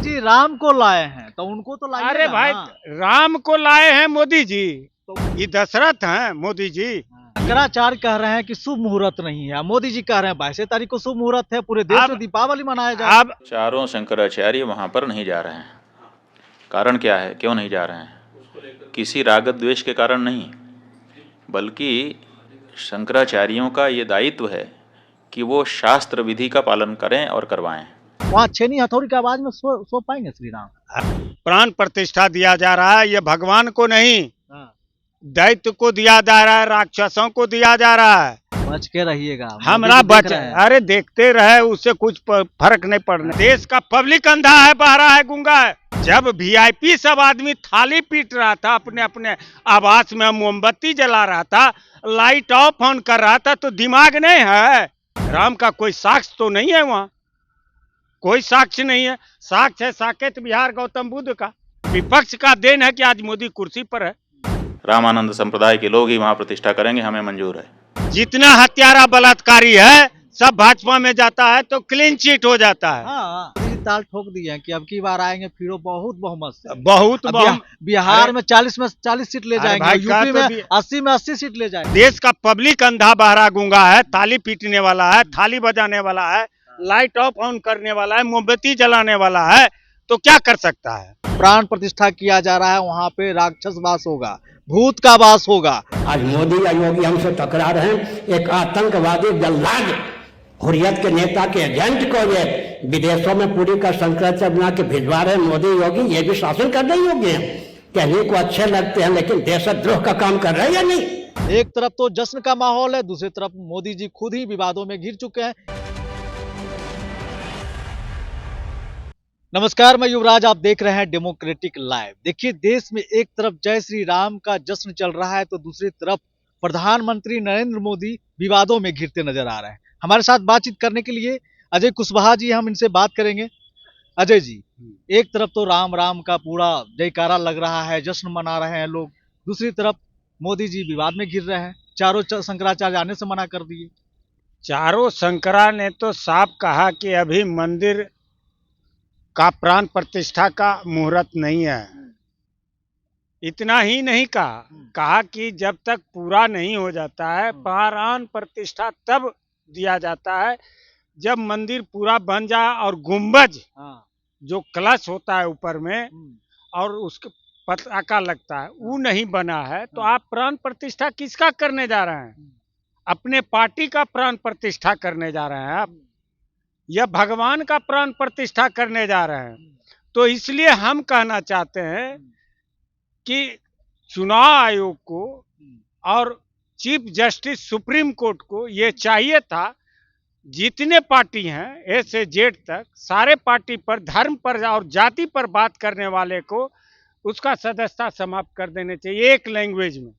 जी राम को लाए हैं तो उनको तो लाइए अरे ना। भाई, राम को लाए हैं मोदी जी, तो ये दशरथ हैं मोदी जी। शंकराचार्य कह रहे हैं कि शुभ मुहूर्त नहीं है, मोदी जी कह रहे हैं 22 तारीख को शुभ मुहूर्त है, पूरे देश में दीपावली मनाया जाए। अब चारों शंकराचार्य वहाँ पर नहीं जा रहे हैं। कारण क्या है, क्यों नहीं जा रहे हैं? किसी राग द्वेष के कारण नहीं, बल्कि शंकराचार्यों का ये दायित्व है कि वो शास्त्र विधि का पालन करें और करवाएं। वहाँ छेनी हथौड़ी की आवाज में सो पाएंगे श्री राम? प्राण प्रतिष्ठा दिया जा रहा है, ये भगवान को नहीं, दैत्य को दिया जा रहा है, राक्षसों को दिया जा रहा है। बच के रहिएगा, हमरा बच, अरे देखते रहे, उससे कुछ फर्क नहीं पड़ना। देश का पब्लिक अंधा है, बहरा है, गूंगा है। जब वीआईपी सब आदमी थाली पीट रहा था, अपने अपने आवास में मोमबत्ती जला रहा था, लाइट ऑफ ऑन कर रहा था, तो दिमाग नहीं है? राम का कोई साक्ष्य तो नहीं है, वहाँ कोई साक्ष्य नहीं है। साक्ष्य है साकेत बिहार गौतम बुद्ध का। विपक्ष का देन है कि आज मोदी कुर्सी पर है। रामानंद संप्रदाय के लोग ही वहाँ प्रतिष्ठा करेंगे, हमें मंजूर है। जितना हत्यारा बलात्कारी है सब भाजपा में जाता है तो क्लीन चिट हो जाता है। हाँ, ताल ठोक दिए हैं कि अब की बार आएंगे फिर बहुत बहुमत से। बहुत बिहार में 40 में 40 सीट ले जाएंगे, यूपी में 80 में 80 सीट ले जाएंगे। देश का पब्लिक अंधा बहरा गूंगा है, ताली पीटने वाला है, थाली बजाने वाला है, लाइट ऑफ ऑन करने वाला है, मोमबत्ती जलाने वाला है, तो क्या कर सकता है? प्राण प्रतिष्ठा किया जा रहा है, वहाँ पे राक्षस वास होगा, भूत का वास होगा। आज मोदी या योगी हमसे टकरा रहे हैं। एक आतंकवादी जल्लाद हुर्रियत के नेता के एजेंट को ये विदेशों में पूरी का शंकराचार्य बना के भिजवा रहे हैं मोदी योगी। ये भी शासन करने योग्य हैं? कहने को अच्छे लगते हैं लेकिन देशद्रोह का काम कर रहे हैं या नहीं? एक तरफ तो जश्न का माहौल है, दूसरी तरफ मोदी जी खुद ही विवादों में घिर चुके हैं। नमस्कार, मैं युवराज, आप देख रहे हैं डेमोक्रेटिक लाइव। देखिए, देश में एक तरफ जय श्री राम का जश्न चल रहा है तो दूसरी तरफ प्रधानमंत्री नरेंद्र मोदी विवादों में घिरते नजर आ रहे हैं। हमारे साथ बातचीत करने के लिए अजय कुशवाहा जी, हम इनसे बात करेंगे। अजय जी, एक तरफ तो राम राम का पूरा जयकारा लग रहा है, जश्न मना रहे हैं लोग, दूसरी तरफ मोदी जी विवाद में घिर रहे हैं, चारों शंकराचार्य आने से मना कर दिए। चारों शंकरा ने तो साफ कहा कि अभी मंदिर का प्राण प्रतिष्ठा का मुहूर्त नहीं है। इतना ही नहीं कहा कि जब तक पूरा नहीं हो जाता है, प्राण प्रतिष्ठा तब दिया जाता है जब मंदिर पूरा बन जाए और गुंबज जो कलश होता है ऊपर में और उसके पताका लगता है वो नहीं बना है, तो आप प्राण प्रतिष्ठा किसका करने जा रहे हैं? अपने पार्टी का प्राण प्रतिष्ठा करने जा रहे हैं आप, या भगवान का प्राण प्रतिष्ठा करने जा रहे हैं? तो इसलिए हम कहना चाहते हैं कि चुनाव आयोग को और चीफ जस्टिस सुप्रीम कोर्ट को ये चाहिए था, जितने पार्टी हैं ए से जेड तक, सारे पार्टी पर, धर्म पर और जाति पर बात करने वाले को उसका सदस्यता समाप्त कर देने चाहिए एक लैंग्वेज में।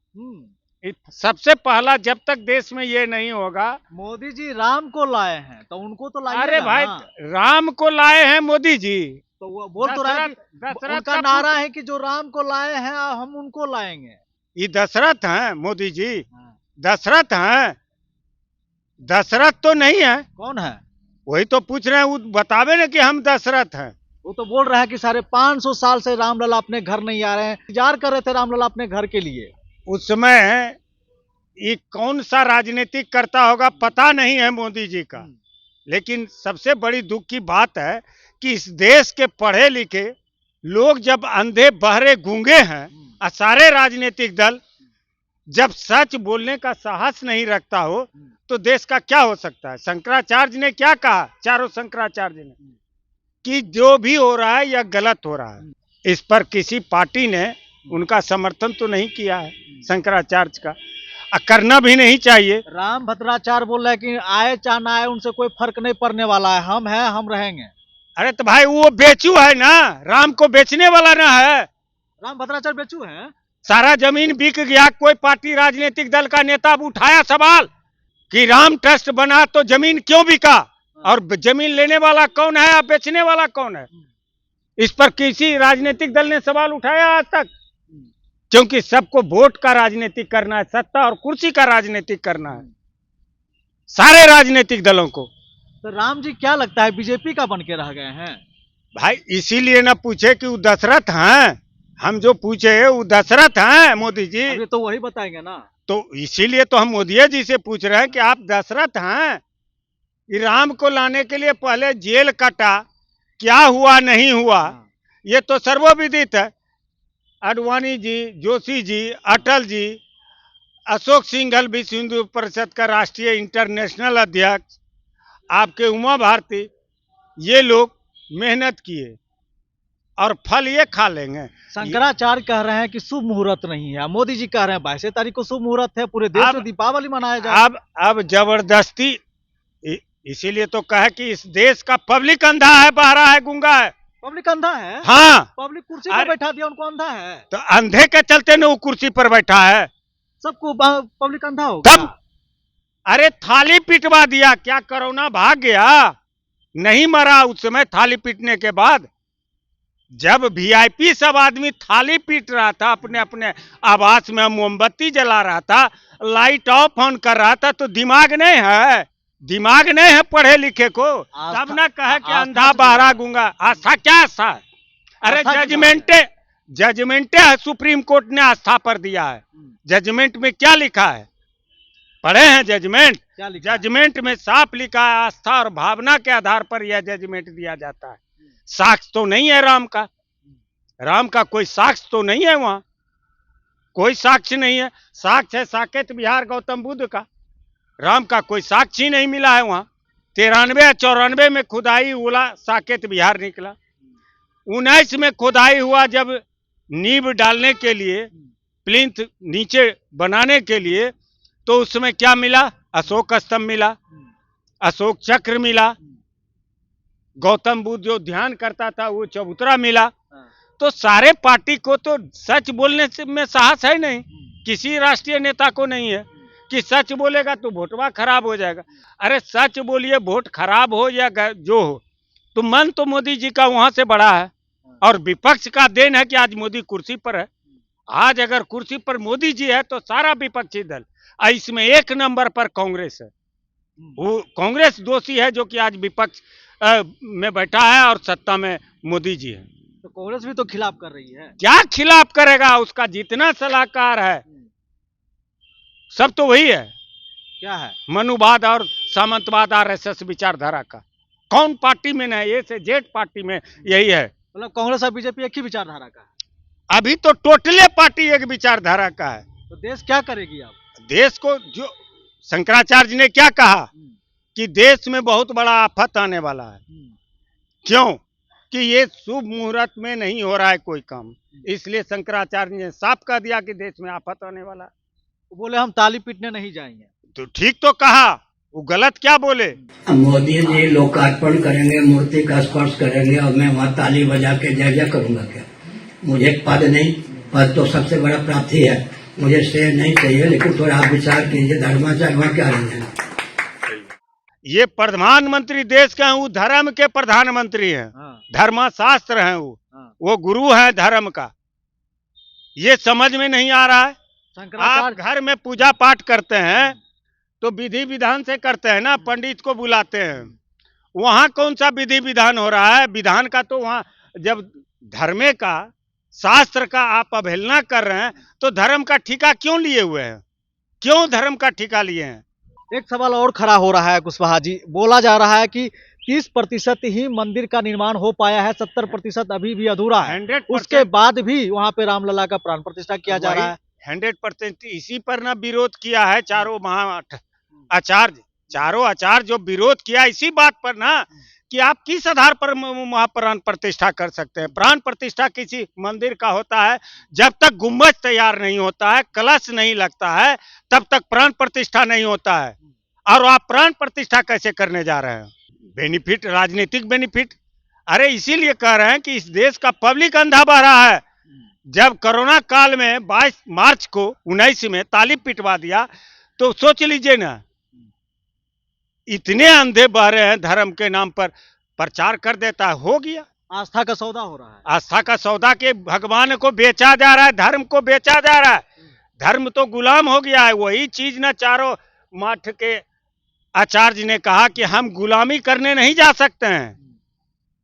सबसे पहला, जब तक देश में ये नहीं होगा। मोदी जी राम को लाए हैं तो उनको तो लाइए। अरे भाई, राम को लाए हैं मोदी जी, तो वो बोल तो रहा है, उनका नारा है कि जो राम को लाए हैं हम उनको लाएंगे। ये दशरथ हैं मोदी जी, दशरथ हैं? दशरथ तो नहीं है। कौन है? वही तो पूछ रहे हैं, वो बतावे ना कि हम दशरथ हैं। वो तो बोल रहा है कि साढ़े 500 साल से रामलला अपने घर नहीं आ रहे हैं, इंतजार कर रहे थे रामलला अपने घर के लिए। उस समय ये कौन सा राजनीतिक करता होगा पता नहीं है मोदी जी का, लेकिन सबसे बड़ी दुख की बात है कि इस देश के पढ़े लिखे लोग जब अंधे बहरे गूंगे हैं और सारे राजनीतिक दल जब सच बोलने का साहस नहीं रखता हो, तो देश का क्या हो सकता है? शंकराचार्य ने क्या कहा, चारों शंकराचार्य ने, कि जो भी हो रहा है यह गलत हो रहा है। इस पर किसी पार्टी ने उनका समर्थन तो नहीं किया है शंकराचार्य का, करना भी नहीं चाहिए। राम भद्राचार्य बोल रहे हैं कि आए चाहे ना आए उनसे कोई फर्क नहीं पड़ने वाला है, हम हैं, हम रहेंगे। अरे तो भाई वो बेचू है ना, राम को बेचने वाला ना है। राम भद्राचार्य बेचू है? सारा जमीन बिक गया। कोई पार्टी राजनीतिक दल का नेता उठाया सवाल कि राम ट्रस्ट बना तो जमीन क्यों बिका, और जमीन लेने वाला कौन है, बेचने वाला कौन है? इस पर किसी राजनीतिक दल ने सवाल उठाया आज तक? क्योंकि सबको वोट का राजनीतिक करना है, सत्ता और कुर्सी का राजनीतिक करना है सारे राजनीतिक दलों को। तो राम जी क्या लगता है बीजेपी का बन के रह गए हैं? भाई इसीलिए ना पूछे कि वो दशरथ हैं, हम जो पूछे वो दशरथ हैं मोदी जी, अभी तो वही बताएंगे ना। तो इसीलिए तो हम मोदी जी से पूछ रहे हैं कि आप दशरथ हैं। ये राम को लाने के लिए पहले जेल काटा, क्या हुआ नहीं हुआ हाँ। ये तो सर्वविदित है। आडवाणी जी, जोशी जी, अटल जी, अशोक सिंघल विश्व हिंदू परिषद का राष्ट्रीय इंटरनेशनल अध्यक्ष, आपके उमा भारती, ये लोग मेहनत किए और फल ये खा लेंगे। शंकराचार्य कह रहे हैं कि शुभ मुहूर्त नहीं है, मोदी जी कह रहे हैं 22 तारीख को शुभ मुहूर्त है, पूरे देश में दीपावली मनाया जाए। अब जबरदस्ती, इसीलिए तो कहा कि इस देश का पब्लिक अंधा है, बहरा है, गूंगा है। पब्लिक अंधा है? हाँ, पब्लिक कुर्सी पर बैठा दिया उनको, अंधा है? तो अंधे के चलते ना वो कुर्सी पर बैठा है, सबको पब्लिक अंधा होगा? तब अरे थाली पिटवा दिया, क्या कोरोना भाग गया? नहीं मरा उस समय थाली पीटने के बाद। जब वीआईपी सब आदमी थाली पीट रहा था, अपने अपने आवास में मोमबत्ती जला रहा था, लाइट ऑफ ऑन कर रहा था, तो दिमाग नहीं है, दिमाग नहीं है पढ़े लिखे को, तब ना कहे कि अंधा बहरा गूंगा। आस्था क्या आस्था? अरे जजमेंटे है, सुप्रीम कोर्ट ने आस्था पर दिया है। जजमेंट में क्या लिखा है? पढ़े हैं जजमेंट? जजमेंट में साफ लिखा है आस्था और भावना के आधार पर यह जजमेंट दिया जाता है। साक्ष्य तो नहीं है राम का, राम का कोई साक्ष्य तो नहीं है, वहां कोई साक्ष्य नहीं है। साक्ष्य है साकेत बिहार गौतम बुद्ध का, राम का कोई साक्ष्य ही नहीं मिला है। वहां 93 या 94 में खुदाई हुआ, साकेत बिहार निकला। 19 में खुदाई हुआ, जब नींव डालने के लिए, प्लिंथ नीचे बनाने के लिए, तो उसमें क्या मिला? अशोक स्तंभ मिला, अशोक चक्र मिला, गौतम बुद्ध जो ध्यान करता था वो चबूतरा मिला। तो सारे पार्टी को तो सच बोलने में साहस है नहीं, किसी राष्ट्रीय नेता को नहीं है कि सच बोलेगा तो वोटवा खराब हो जाएगा। अरे सच बोलिए, वोट खराब हो या जो हो, तो मन तो मोदी जी का वहां से बड़ा है, और विपक्ष का देन है कि आज मोदी कुर्सी पर है। आज अगर कुर्सी पर मोदी जी है तो सारा विपक्षी दल, इसमें एक नंबर पर कांग्रेस है। वो कांग्रेस दोषी है जो कि आज विपक्ष में बैठा है और सत्ता में मोदी जी है। तो कांग्रेस भी तो खिलाफ कर रही है। क्या खिलाफ करेगा? उसका जितना सलाहकार है सब तो वही है। क्या है? मनुवाद और सामंतवाद आरएसएस विचारधारा का। कौन पार्टी में नहीं, ए से जेड पार्टी में यही है। मतलब कांग्रेस और बीजेपी एक ही विचारधारा का है? अभी तो टोटली पार्टी एक विचारधारा का है। तो देश क्या करेगी अब? देश को, जो शंकराचार्य ने क्या कहा कि देश में बहुत बड़ा आफत आने वाला है। क्यों? कि ये शुभ मुहूर्त में नहीं हो रहा है कोई काम, इसलिए शंकराचार्य ने साफ कह दिया कि देश में आफत आने वाला है। वो बोले हम ताली पीटने नहीं जाएंगे। तो ठीक तो कहा, वो गलत क्या बोले? मोदी जी लोकार्पण करेंगे, मूर्ति का स्पर्श करेंगे और मैं वहाँ ताली बजा के जय जय करूंगा क्या? मुझे पद नहीं, पद तो सबसे बड़ा प्राप्ति है, मुझे शेर नहीं चाहिए। लेकिन थोड़ा आप विचार कीजिए, धर्माचार्य क्या रहे हैं? ये प्रधानमंत्री देश के हैं, वो धर्म के प्रधानमंत्री हैं। धर्मशास्त्र हैं, वो गुरु हैं धर्म का। ये समझ में नहीं आ रहा है। आप घर में पूजा पाठ करते हैं तो विधि विधान से करते हैं ना, पंडित को बुलाते हैं। वहां कौन सा विधि विधान हो रहा है? विधान का तो वहां, जब धर्म का, शास्त्र का आप अवहेलना कर रहे हैं तो धर्म का ठिका क्यों लिए हुए हैं? क्यों धर्म का ठिका लिए हैं? एक सवाल और खड़ा हो रहा है कुशवाहा जी, बोला जा रहा है कि 30% ही मंदिर का निर्माण हो पाया है, 70% अभी भी अधूरा है। 100% उसके बाद भी वहां पे रामलला का प्राण प्रतिष्ठा किया जा रहा है। 100% इसी पर ना विरोध किया है चारों आचार्य, चारों आचार्य जो विरोध किया इसी बात पर ना, कि आप किस आधार पर वहां प्राण प्रतिष्ठा कर सकते हैं? प्राण प्रतिष्ठा किसी मंदिर का होता है जब तक गुम्बज तैयार नहीं होता है, कलश नहीं लगता है, तब तक प्राण प्रतिष्ठा नहीं होता है। और आप प्राण प्रतिष्ठा कैसे करने जा रहे हैं? बेनिफिट, राजनीतिक बेनिफिट। अरे इसीलिए कह रहे हैं कि इस देश का पब्लिक अंधा बह रहा है। जब कोरोना काल में 22 मार्च को 19 में ताली पिटवा दिया, तो सोच लीजिए ना, इतने अंधे बह रहे हैं, धर्म के नाम पर प्रचार कर देता है, हो गया। आस्था का सौदा हो रहा है। आस्था का सौदा के भगवान को बेचा जा रहा है, धर्म को बेचा जा रहा है। धर्म तो गुलाम हो गया है। वही चीज ना चारों मठ के आचार्य ने कहा कि हम गुलामी करने नहीं जा सकते हैं,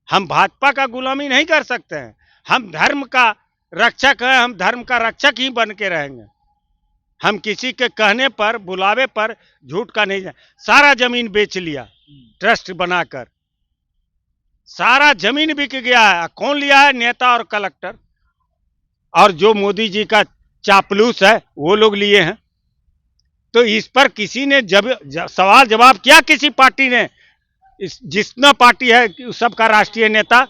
हम भाजपा का गुलामी नहीं कर सकते हैं। हम धर्म का रक्षक हैं, हम धर्म का रक्षक ही बन के रहेंगे। हम किसी के कहने पर, बुलावे पर झूठ का नहीं। सारा जमीन बेच लिया ट्रस्ट बनाकर, सारा जमीन बिक गया है। कौन लिया है? नेता और कलेक्टर, और जो मोदी जी का चापलूस है वो लोग लिए हैं। तो इस पर किसी ने जब सवाल जवाब किया, किसी पार्टी ने, जितना पार्टी है सबका राष्ट्रीय नेता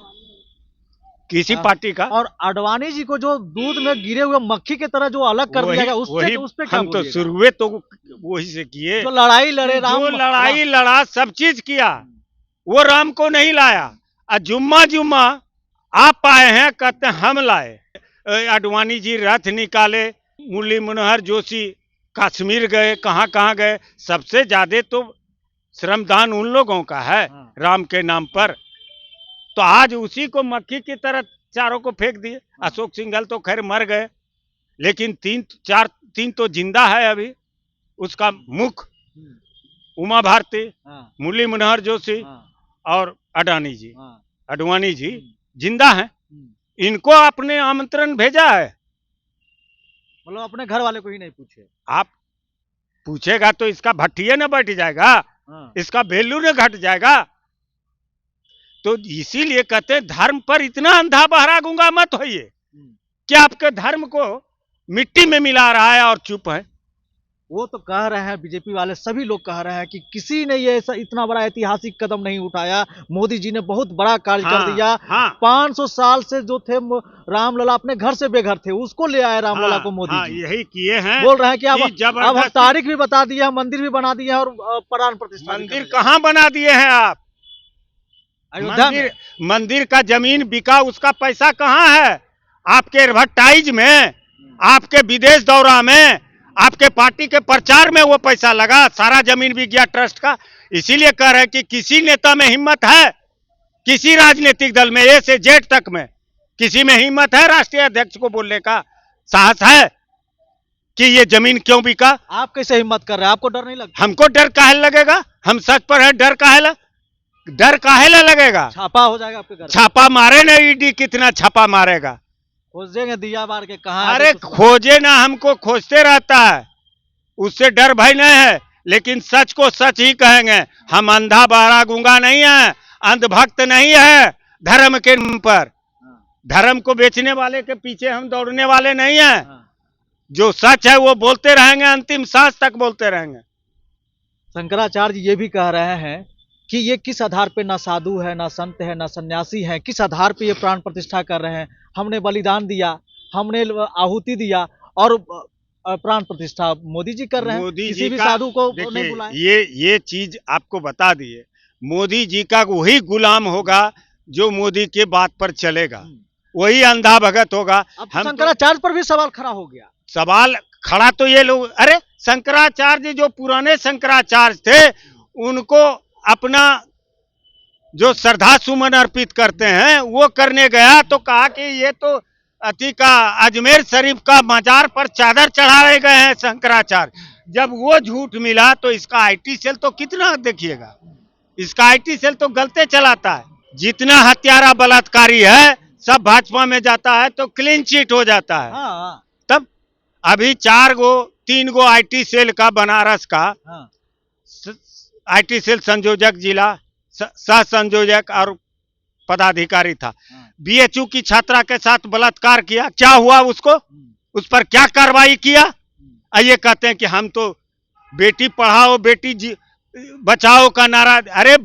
किसी पार्टी का। और अडवाणी जी को जो दूध में गिरे हुए मक्खी की तरह जो अलग कर दिया गया, उस पे क्या हम तो बोलिएगा? शुरुआत तो वही से किए, जो लड़ाई लड़े जो लड़ाई लड़ा, सब चीज किया, वो राम को नहीं लाया। और जुम्मा जुम्मा आप आए हैं, कहते हैं हम लाए। अडवाणी जी रथ निकाले, मुरली मनोहर जोशी कश्मीर गए, कहाँ कहाँ गए। सबसे ज्यादा तो श्रमदान उन लोगों का है राम के नाम पर। तो आज उसी को मक्खी की तरह चारों को फेंक दिए। अशोक सिंघल तो खैर मर गए, लेकिन तीन तो जिंदा है अभी। उसका मुख उमा भारती, मुरली मनोहर जोशी और अडवाणी जी जिंदा हैं। इनको आपने आमंत्रण भेजा है, मतलब अपने घर वाले को ही नहीं पूछे। आप पूछेगा तो इसका भट्टिया न बैठ जाएगा, इसका वैल्यू न घट जाएगा। तो इसीलिए कहते हैं धर्म पर इतना अंधा बहरा गूंगा मत होइए कि आपके धर्म को मिट्टी में मिला रहा है और चुप है। वो तो कह रहे हैं, बीजेपी वाले सभी लोग कह रहे हैं कि किसी ने ये इतना बड़ा ऐतिहासिक कदम नहीं उठाया। मोदी जी ने बहुत बड़ा कार्य कर दिया। 500 साल से जो थे रामलला अपने घर से बेघर थे, उसको ले आए रामलला को मोदी जी। यही किए हैं। बोल रहे हैं कि अब हम तारीख भी बता दिया, मंदिर भी बना दिया और प्राण प्रतिष्ठा। मंदिर कहाँ बना दिए हैं आप? मंदिर का जमीन बिका, उसका पैसा कहाँ है? आपके एडवर्टाइज में, आपके विदेश दौरा में, आपके पार्टी के प्रचार में वो पैसा लगा। सारा जमीन बिक गया ट्रस्ट का। इसीलिए कह रहे हैं कि किसी नेता में हिम्मत है, किसी राजनीतिक दल में, ए से जेड तक में, किसी में हिम्मत है राष्ट्रीय अध्यक्ष को बोलने का साहस है कि ये जमीन क्यों बिका? आप कैसे हिम्मत कर रहे हैं? आपको डर नहीं लगता? हमको डर काहे लगेगा? हम सच पर है, डर काहे लगेगा? छापा हो जाएगा आपके घर। छापा मारे ना, ईडी कितना छापा मारेगा? खोजेंगे दिया बार के कहाँ। अरे खोजे ना, हमको खोजते रहता है, उससे डर भय नहीं है। लेकिन सच को सच ही कहेंगे। हम अंधा बहरा गूंगा नहीं है, अंधभक्त नहीं है। धर्म के नाम पर, धर्म को बेचने वाले के पीछे हम दौड़ने वाले नहीं हैं। जो सच है वो बोलते रहेंगे, अंतिम सांस तक बोलते रहेंगे। शंकराचार्य जी ये भी कह रहे हैं कि ये किस आधार पे ना साधु है, ना संत है, ना सन्यासी है, किस आधार पे ये प्राण प्रतिष्ठा कर रहे हैं? हमने बलिदान दिया, हमने आहुति दिया और प्राण प्रतिष्ठा मोदी जी कर रहे हैं। किसी भी साधु को नहीं बुलाए। ये चीज आपको बता दिए, मोदी जी का वही गुलाम होगा जो मोदी के बात पर चलेगा, वही अंधा भगत होगा। अब शंकराचार्य पर भी सवाल खड़ा हो गया। सवाल खड़ा तो ये लोग, अरे शंकराचार्य जो पुराने शंकराचार्य थे, उनको अपना जो श्रद्धा सुमन अर्पित करते हैं वो करने गया तो कहा कि ये तो अति का अजमेर शरीफ का मजार पर चादर चढ़ाए गए हैं शंकराचार्य। जब वो झूठ मिला तो इसका आईटी सेल तो कितना, देखिएगा, इसका आईटी सेल तो गलते चलाता है। जितना हत्यारा बलात्कारी है सब भाजपा में जाता है तो क्लीन चिट हो जाता है। तब अभी 3 गो आईटी सेल का, बनारस का आईटी सेल संयोजक, जिला सह संयोजक और पदाधिकारी था। बीएचयू की छात्रा के साथ बलात्कार किया, क्या हुआ उसको? उस पर क्या कार्रवाई किया? ये कहते हैं कि हम तो बेटी पढ़ाओ बेटी बचाओ का नारा। अरे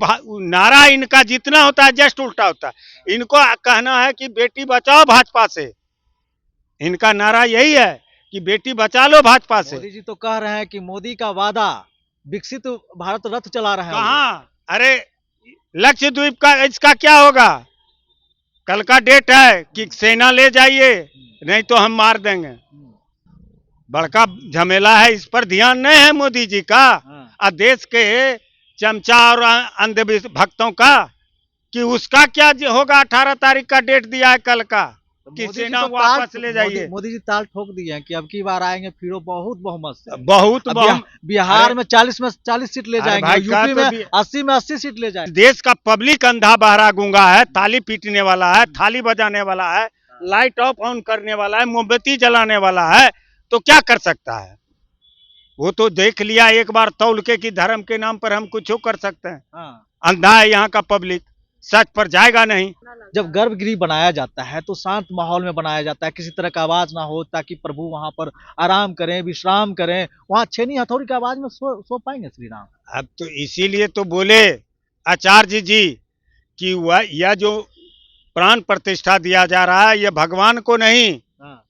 नारा इनका जितना होता है जस्ट उल्टा होता है। इनको कहना है कि बेटी बचाओ भाजपा से, इनका नारा यही है कि बेटी बचा लो भाजपा से। मोदी जी तो कह रहे हैं कि मोदी का वादा विकसित भारत रथ चला रहे हैं। कहाँ? अरे लक्षद्वीप का इसका क्या होगा? कल का डेट है कि सेना ले जाइए, नहीं तो हम मार देंगे। बड़का झमेला है, इस पर ध्यान नहीं है मोदी जी का और देश के चमचा और अंधभक्तों का कि उसका क्या होगा। 18 तारीख का डेट दिया है कल का। मोदी किसी जी ना तो वापस ले जाइए। मोदी जी ताल ठोक दिए हैं कि अब की बार आएंगे फिर वो बहुत बहुमत से। बहुत अब बिहार अरे में 40 सीट ले अरे जाएंगे भाई और का यूपी तो में 80 में 80 सीट ले जाएंगे। देश का पब्लिक अंधा बहरा गूंगा है, ताली पीटने वाला है, थाली बजाने वाला है, लाइट ऑफ ऑन करने वाला है, मोमबत्ती जलाने वाला है, तो क्या कर सकता है? वो तो देख लिया एक बार तौल के कि धर्म के नाम पर हम कुछ कर सकते हैं। हाँ। अंधा है यहाँ का पब्लिक, सच पर जाएगा नहीं। जब गर्भगृह बनाया जाता है तो शांत माहौल में बनाया जाता है, किसी तरह का आवाज ना हो, ताकि प्रभु वहां पर आराम करें, विश्राम करें। वहां छेनी हथौड़ी की आवाज में सो पाएंगे श्री राम? अब तो इसीलिए तो बोले आचार्य जी कि वह यह जो प्राण प्रतिष्ठा दिया जा रहा है, यह भगवान को नहीं, हाँ।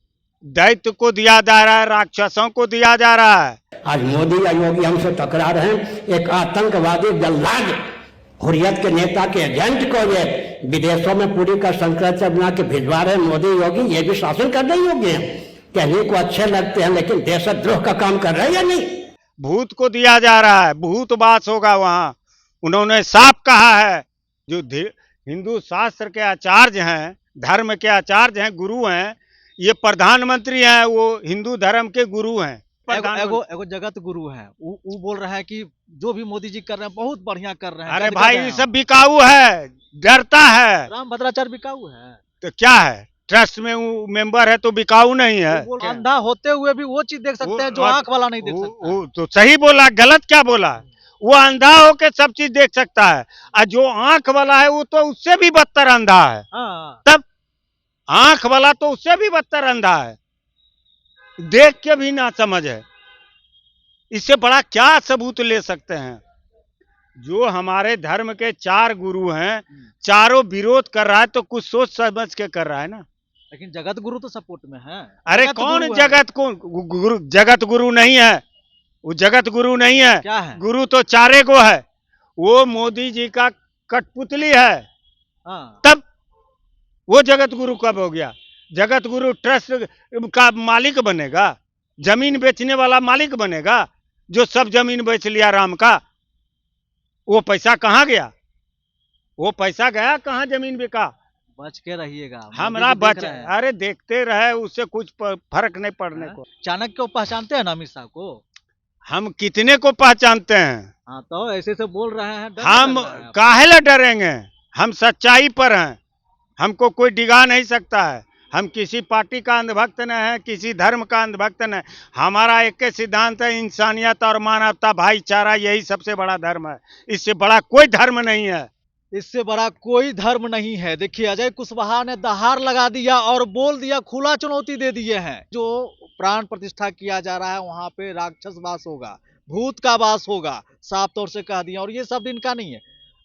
दैत्य को दिया जा रहा है, राक्षसों को दिया जा रहा है। आज मोदी या योगी हमसे टकरा रहे हैं। एक आतंकवादी जल्लाद हुर्रियत के नेता के एजेंट को ये विदेशों में पूरी का शंकराचार्य बना के भिजवा रहे हैं मोदी योगी। ये भी शासन करने योग्य हैं? कहने को अच्छे लगते हैं लेकिन देशद्रोह का काम कर रहे हैं या नहीं? भूत को दिया जा रहा है, भूत वास होगा वहां। उन्होंने साफ कहा है, जो हिंदू शास्त्र के आचार्य हैं, धर्म के आचार्य हैं, गुरु हैं, ये प्रधानमंत्री हैं, वो हिंदू धर्म के गुरु हैं। एगो जगत गुरु है, वो बोल रहा है कि जो भी मोदी जी कर रहे हैं बहुत बढ़िया कर रहे हैं। अरे भाई ये सब बिकाऊ है, डरता है। राम भद्राचार्य बिकाऊ है तो क्या है, ट्रस्ट में वो मेंबर है तो बिकाऊ नहीं है? अंधा होते हुए भी वो चीज देख सकते हैं जो आंख वाला नहीं देख सकता। वो तो सही बोला, गलत क्या बोला? वो अंधा होके सब चीज देख सकता है, और जो आंख वाला है वो तो उससे भी बदतर अंधा है। हाँ। तब आंख वाला तो उससे भी बदतर अंधा है, देख के भी ना समझ है। इससे बड़ा क्या सबूत ले सकते हैं? जो हमारे धर्म के 4 गुरु हैं, चारों विरोध कर रहा है तो कुछ सोच समझ के कर रहा है ना। लेकिन जगत गुरु तो सपोर्ट में है। अरे कौन जगत को गुरु? जगत गुरु नहीं है वो, जगत गुरु नहीं है। क्या है? गुरु तो 4 को है, वो मोदी जी का कठपुतली है। हाँ। तब वो जगत गुरु कब हो गया? जगत गुरु ट्रस्ट का मालिक बनेगा, जमीन बेचने वाला मालिक बनेगा, जो सब जमीन बेच लिया राम का। वो पैसा कहाँ गया? वो पैसा गया कहाँ? जमीन बिका। बच के रहिएगा, हमरा बच, अरे देखते रहे, उससे कुछ फर्क नहीं पड़ने को। चाणक्य को पहचानते हैं ना, अमित शाह को? हम कितने को पहचानते हैं? हाँ, तो ऐसे से बोल रहे हैं। हम काहे ला डरेंगे? हम सच्चाई पर हैं, हमको कोई डिगा नहीं सकता है। हम किसी पार्टी का अंधभक्त न है, किसी धर्म का अंधभक्त न है। हमारा एक ही सिद्धांत है, इंसानियत और मानवता, भाईचारा, यही सबसे बड़ा धर्म है। इससे बड़ा कोई धर्म नहीं है। इससे बड़ा कोई धर्म नहीं है। देखिए, अजय कुशवाहा ने दहाड़ लगा दिया और बोल दिया, खुला चुनौती दे दिए हैं। जो प्राण प्रतिष्ठा किया जा रहा है वहां पे राक्षस वास होगा, भूत का वास होगा, साफ तौर से कह दिया। और ये सब इनका नहीं है,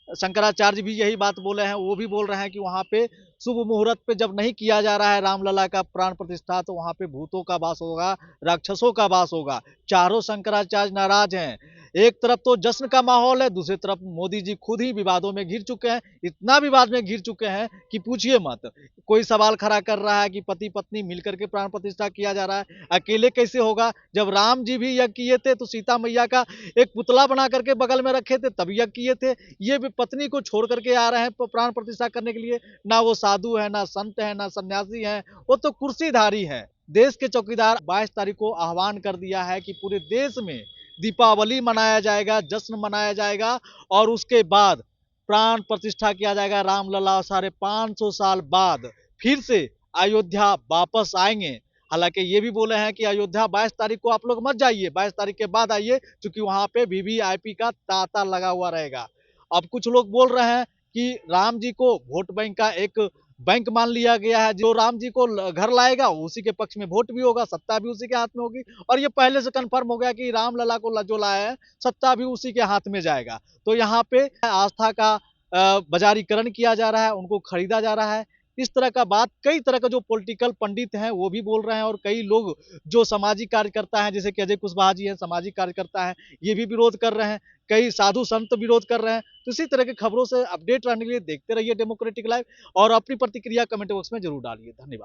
शंकराचार्य भी यही बात बोले हैं। वो भी बोल रहे हैं कि वहां पे शुभ मुहूर्त पे जब नहीं किया जा रहा है रामलला का प्राण प्रतिष्ठा, तो वहां पे भूतों का वास होगा, राक्षसों का वास होगा। चारों शंकराचार्य नाराज हैं। एक तरफ तो जश्न का माहौल है, दूसरी तरफ मोदी जी खुद ही विवादों में घिर चुके हैं। इतना विवाद में घिर चुके हैं कि पूछिए मत। कोई सवाल खड़ा कर रहा है कि पति पत्नी मिलकर के प्राण प्रतिष्ठा किया जा रहा है, अकेले कैसे होगा? जब राम जी भी यज्ञ किए थे तो सीता मैया का एक पुतला बना करके बगल में रखे थे, तब यज्ञ किए थे। ये भी पत्नी को छोड़ करके आ रहे हैं प्राण प्रतिष्ठा करने के लिए। ना वो साधु है, ना संत है, ना सन्यासी है, वो तो कुर्सीधारी है। देश के चौकीदार 22 तारीख को आह्वान कर दिया है कि पूरे देश में दीपावली मनाया जाएगा, जश्न मनाया जाएगा और उसके बाद प्राण प्रतिष्ठा किया जाएगा रामलला। 550 साल बाद फिर से अयोध्या वापस आएंगे। हालांकि ये भी बोले हैं कि अयोध्या 22 तारीख को आप लोग मत जाइए, 22 तारीख के बाद आइए, क्योंकि वहां पे वीवीआईपी का तांता लगा हुआ रहेगा। अब कुछ लोग बोल रहे हैं कि राम जी को वोट बैंक का एक बैंक मान लिया गया है। जो राम जी को घर लाएगा उसी के पक्ष में वोट भी होगा, सत्ता भी उसी के हाथ में होगी। और ये पहले से कंफर्म हो गया कि रामलला को जो लाया है सत्ता भी उसी के हाथ में जाएगा। तो यहाँ पे आस्था का बाजारीकरण किया जा रहा है, उनको खरीदा जा रहा है। इस तरह का बात कई तरह का जो पॉलिटिकल पंडित हैं वो भी बोल रहे हैं, और कई लोग जो सामाजिक कार्यकर्ता हैं, जैसे कि अजय कुशवाहा जी हैं, सामाजिक कार्यकर्ता हैं, ये भी विरोध कर रहे हैं। कई साधु संत विरोध कर रहे हैं। तो इसी तरह के खबरों से अपडेट रहने के लिए देखते रहिए डेमोक्रेटिक लाइव, और अपनी प्रतिक्रिया कमेंट बॉक्स में जरूर डालिए। धन्यवाद।